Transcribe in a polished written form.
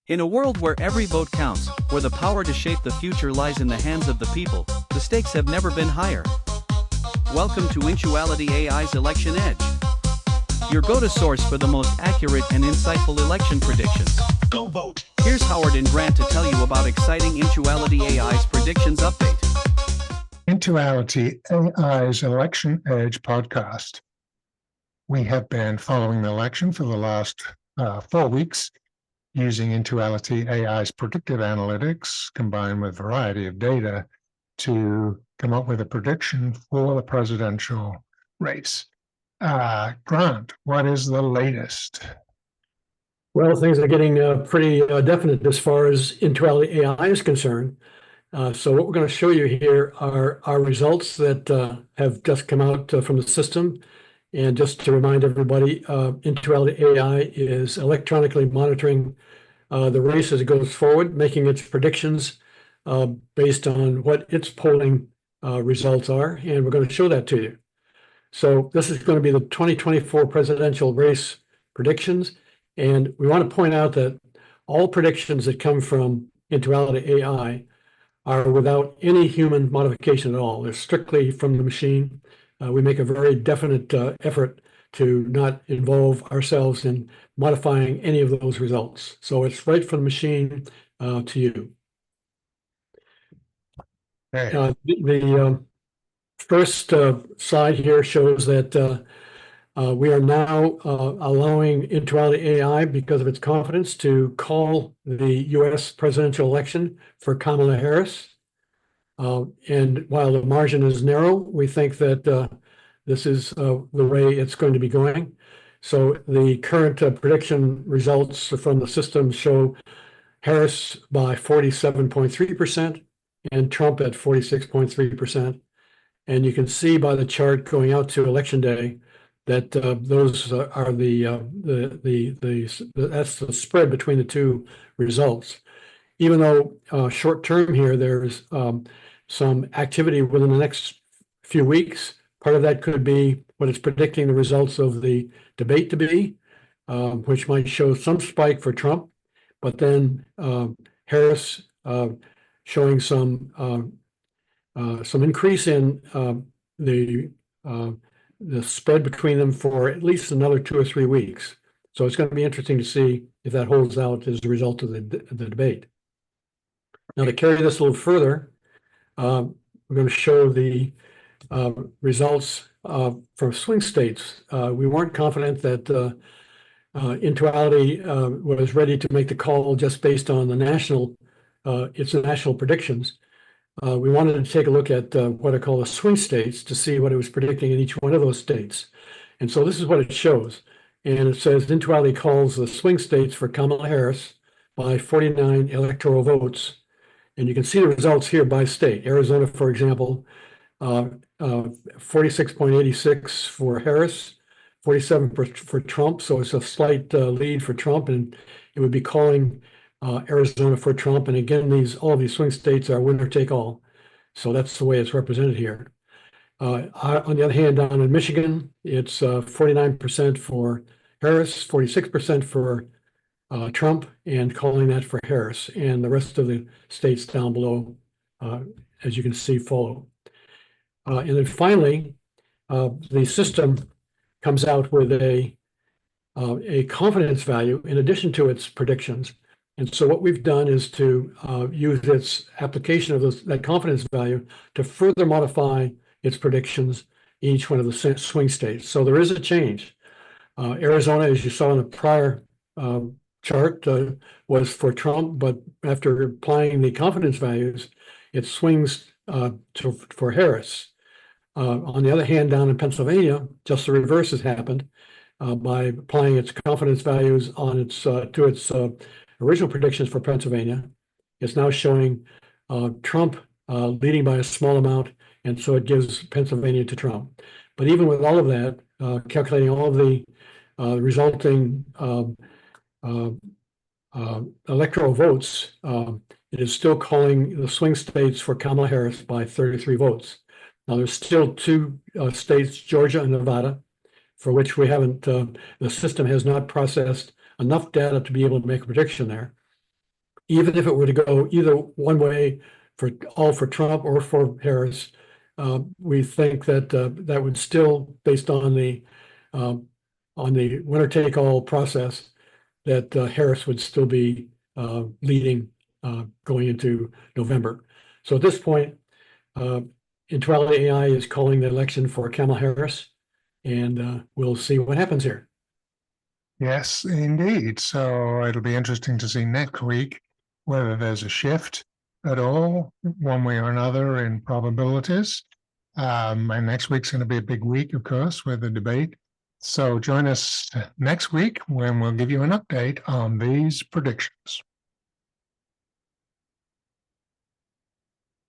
In a world where every vote counts, where the power to shape the future lies in the hands of the people, the stakes have never been higher. Welcome to IntualityAI's Election Edge, your go-to source for the most accurate and insightful election predictions. Go vote. Here's Howard and Grant to tell you about exciting IntualityAI's predictions update. IntualityAI's Election Edge podcast. We have been following the election for the last 4 weeks using IntualityAI's predictive analytics combined with a variety of data to come up with a prediction for the presidential race. Grant, what is the latest? Well, things are getting pretty definite as far as IntualityAI is concerned. So what we're going to show you here are our results that have just come out from the system. And just to remind everybody, IntualityAI is electronically monitoring the race as it goes forward, making its predictions based on what its polling results are. And we're going to show that to you. So this is going to be the 2024 presidential race predictions. And we want to point out that all predictions that come from IntualityAI are without any human modification at all. They're strictly from the machine. We make a very definite effort to not involve ourselves in modifying any of those results. So it's right from the machine to you. Okay. The first slide here shows that we are now allowing IntualityAI, because of its confidence, to call the U.S. presidential election for Kamala Harris. And while the margin is narrow, we think that this is the way it's going to be going. So the current prediction results from the system show Harris by 47.3% and Trump at 46.3%. And you can see by the chart going out to Election Day that those are that's the spread between the two results. Even though short term here, there's some activity within the next few weeks. Part of that could be what it's predicting the results of the debate to be, which might show some spike for Trump, but then Harris showing some increase in the spread between them for at least another 2 or 3 weeks. So it's going to be interesting to see if that holds out as a result of the debate. Now, to carry this a little further, we're going to show the results from swing states. We weren't confident that Intuality was ready to make the call just based on the national predictions. We wanted to take a look at what I call the swing states to see what it was predicting in each one of those states. And so this is what it shows. And it says Intuality calls the swing states for Kamala Harris by 49 electoral votes. And you can see the results here by state. Arizona, for example, 46.86 for Harris, 47 for Trump. So it's a slight lead for Trump, and it would be calling Arizona for Trump. And again, all of these swing states are winner take all. So that's the way it's represented here. On the other hand, down in Michigan, it's 49% for Harris, 46% for Trump, and calling that for Harris. And the rest of the states down below, as you can see, follow. And then finally, the system comes out with a confidence value in addition to its predictions. And so what we've done is to use its application of that confidence value to further modify its predictions in each one of the swing states. So there is a change. Arizona, as you saw in the prior chart, was for Trump, but after applying the confidence values, it swings for Harris. On the other hand, down in Pennsylvania, just the reverse has happened. By applying its confidence values on to its original predictions for Pennsylvania, it's now showing Trump leading by a small amount, and so it gives Pennsylvania to Trump. But even with all of that, calculating all of the resulting electoral votes, it is still calling the swing states for Kamala Harris by 33 votes. Now, there's still 2 states, Georgia and Nevada, for which we haven't, the system has not processed enough data to be able to make a prediction there. even if it were to go either one way for Trump or for Harris, we think that that would still, based on the winner-take-all process, that Harris would still be leading going into November. So at this point, IntualityAI is calling the election for Kamala Harris, and we'll see what happens here. Yes, indeed. So it'll be interesting to see next week whether there's a shift at all, one way or another, in probabilities. And next week's going to be a big week, of course, with the debate. So join us next week when we'll give you an update on these predictions.